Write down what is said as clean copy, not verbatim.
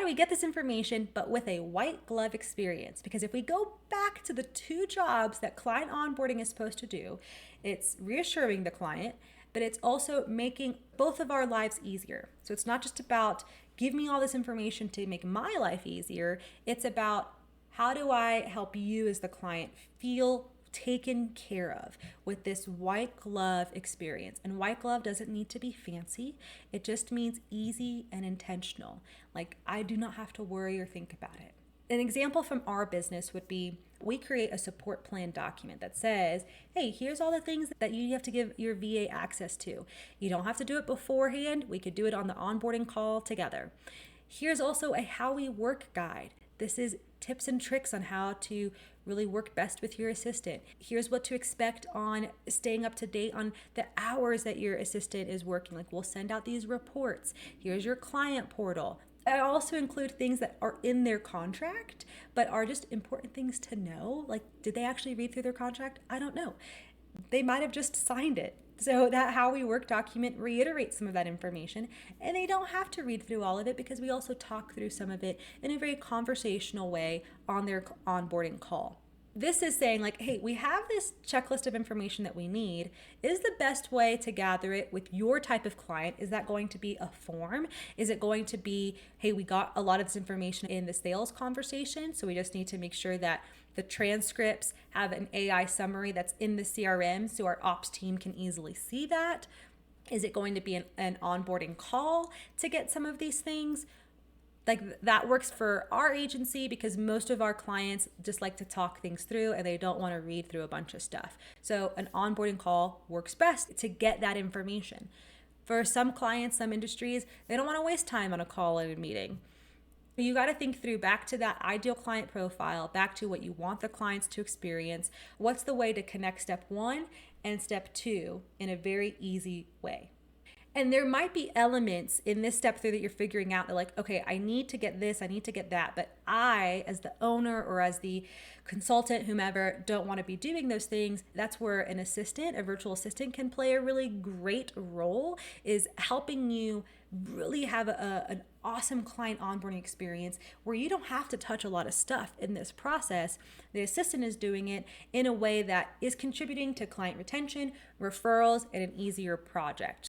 we get this information, but with a white glove experience? Because if we go back to the two jobs that client onboarding is supposed to do, it's reassuring the client, but it's also making both of our lives easier. So it's not just about give me all this information to make my life easier. It's about how do I help you as the client feel taken care of with this white glove experience. And white glove doesn't need to be fancy. It just means easy and intentional. Like I do not have to worry or think about it. An example from our business would be we create a support plan document that says, hey, here's all the things that you have to give your VA access to. You don't have to do it beforehand. We could do it on the onboarding call together. Here's also a how we work guide. This is tips and tricks on how to really work best with your assistant. Here's what to expect on staying up to date on the hours that your assistant is working. Like we'll send out these reports. Here's your client portal. I also include things that are in their contract, but are just important things to know. Like, did they actually read through their contract? I don't know. They might have just signed it. So that how we work document reiterates some of that information, and they don't have to read through all of it because we also talk through some of it in a very conversational way on their onboarding call. This is saying like, hey, we have this checklist of information that we need. Is the best way to gather it with your type of client? Is that going to be a form? Is it going to be, hey, we got a lot of this information in the sales conversation, so we just need to make sure that the transcripts have an AI summary that's in the CRM so our ops team can easily see that? Is it going to be an onboarding call to get some of these things? Like that works for our agency because most of our clients just like to talk things through and they don't want to read through a bunch of stuff. So an onboarding call works best to get that information. For some clients, some industries, they don't want to waste time on a call at a meeting. You got to think through back to that ideal client profile, back to what you want the clients to experience. What's the way to connect step 1 and step 2 in a very easy way? And there might be elements in this step 3 that you're figuring out that like, okay, I need to get this, I need to get that, but I, as the owner or as the consultant, whomever, don't want to be doing those things. That's where an assistant, a virtual assistant can play a really great role, is helping you really have an awesome client onboarding experience where you don't have to touch a lot of stuff in this process. The assistant is doing it in a way that is contributing to client retention, referrals, and an easier project.